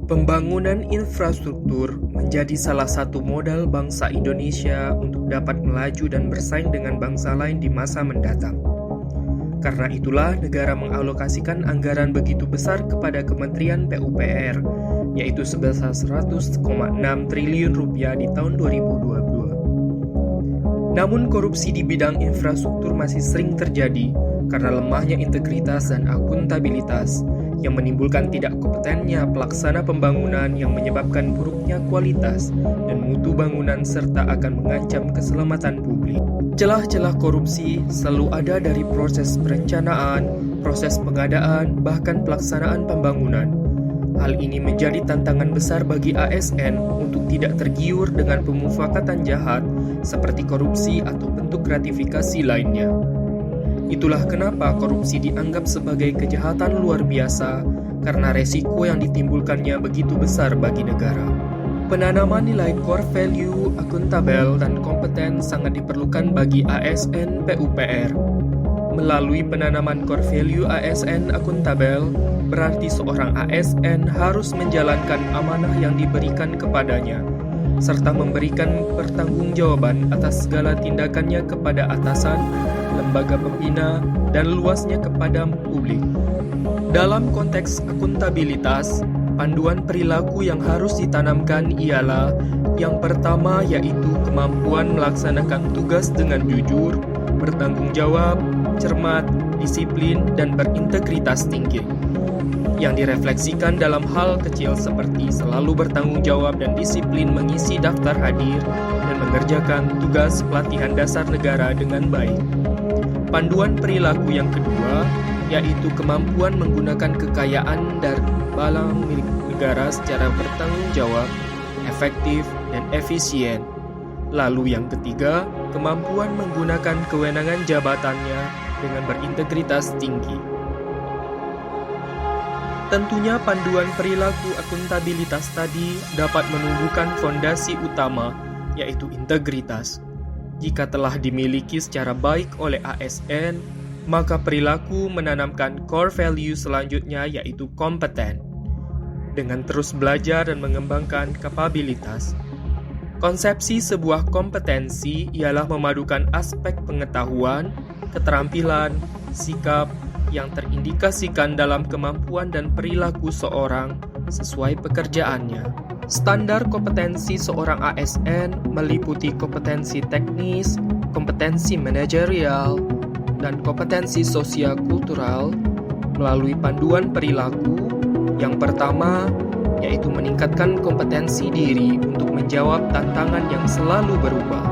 Pembangunan infrastruktur menjadi salah satu modal bangsa Indonesia untuk dapat melaju dan bersaing dengan bangsa lain di masa mendatang. Karena itulah negara mengalokasikan anggaran begitu besar kepada Kementerian PUPR, yaitu sebesar 100,6 triliun rupiah di tahun 2022. Namun korupsi di bidang infrastruktur masih sering terjadi karena lemahnya integritas dan akuntabilitas yang menimbulkan tidak kompetennya pelaksana pembangunan yang menyebabkan buruknya kualitas dan mutu bangunan serta akan mengancam keselamatan publik. Celah-celah korupsi selalu ada dari proses perencanaan, proses pengadaan, bahkan pelaksanaan pembangunan. Hal ini menjadi tantangan besar bagi ASN untuk tidak tergiur dengan pemufakatan jahat seperti korupsi atau bentuk gratifikasi lainnya. Itulah kenapa korupsi dianggap sebagai kejahatan luar biasa karena resiko yang ditimbulkannya begitu besar bagi negara. Penanaman nilai core value, akuntabel, dan kompeten sangat diperlukan bagi ASN PUPR. Melalui penanaman core value ASN akuntabel, berarti seorang ASN harus menjalankan amanah yang diberikan kepadanya, serta memberikan pertanggungjawaban atas segala tindakannya kepada atasan, lembaga pembina, dan luasnya kepada publik. Dalam konteks akuntabilitas, panduan perilaku yang harus ditanamkan ialah yang pertama yaitu kemampuan melaksanakan tugas dengan jujur, bertanggung jawab, cermat, disiplin, dan berintegritas tinggi. Yang direfleksikan dalam hal kecil seperti selalu bertanggung jawab dan disiplin mengisi daftar hadir dan mengerjakan tugas pelatihan dasar negara dengan baik. Panduan perilaku yang kedua yaitu kemampuan menggunakan kekayaan dan barang milik negara secara bertanggung jawab, efektif, dan efisien. Lalu yang ketiga, kemampuan menggunakan kewenangan jabatannya dengan berintegritas tinggi. Tentunya panduan perilaku akuntabilitas tadi dapat menumbuhkan fondasi utama, yaitu integritas. Jika telah dimiliki secara baik oleh ASN, maka perilaku menanamkan core value selanjutnya yaitu kompeten. Dengan terus belajar dan mengembangkan kapabilitas. Konsepsi sebuah kompetensi ialah memadukan aspek pengetahuan, keterampilan, sikap, yang terindikasikan dalam kemampuan dan perilaku seorang sesuai pekerjaannya. Standar kompetensi seorang ASN meliputi kompetensi teknis, kompetensi manajerial, dan kompetensi sosial-kultural melalui panduan perilaku. Yang pertama, yaitu meningkatkan kompetensi diri untuk menjawab tantangan yang selalu berubah,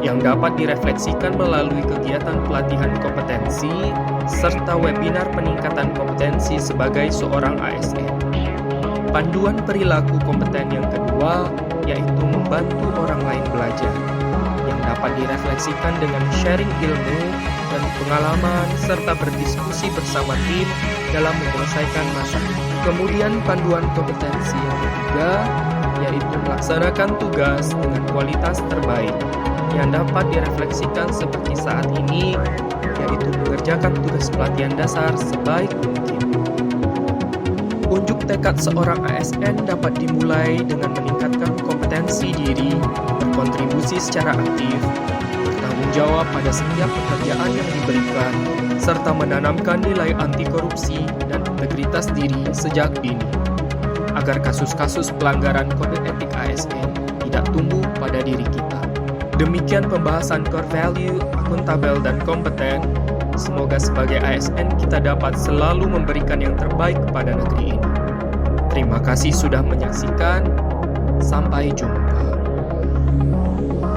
yang dapat direfleksikan melalui kegiatan pelatihan kompetensi serta webinar peningkatan kompetensi sebagai seorang ASN. Panduan perilaku kompeten yang kedua yaitu membantu orang lain belajar, yang dapat direfleksikan dengan sharing ilmu dan pengalaman serta berdiskusi bersama tim dalam menyelesaikan masalah. Kemudian panduan kompetensi yang ketiga yaitu melaksanakan tugas dengan kualitas terbaik, yang dapat direfleksikan seperti saat ini, yaitu mengerjakan tugas pelatihan dasar sebaik mungkin. Unjuk tekad seorang ASN dapat dimulai dengan meningkatkan kompetensi diri, berkontribusi secara aktif, bertanggung jawab pada setiap pekerjaan yang diberikan, serta menanamkan nilai anti korupsi dan integritas diri sejak dini, agar kasus-kasus pelanggaran kode etik ASN tidak tumbuh pada diri kita. Demikian pembahasan core value, akuntabel, dan kompeten. Semoga sebagai ASN kita dapat selalu memberikan yang terbaik kepada negeri ini. Terima kasih sudah menyaksikan. Sampai jumpa.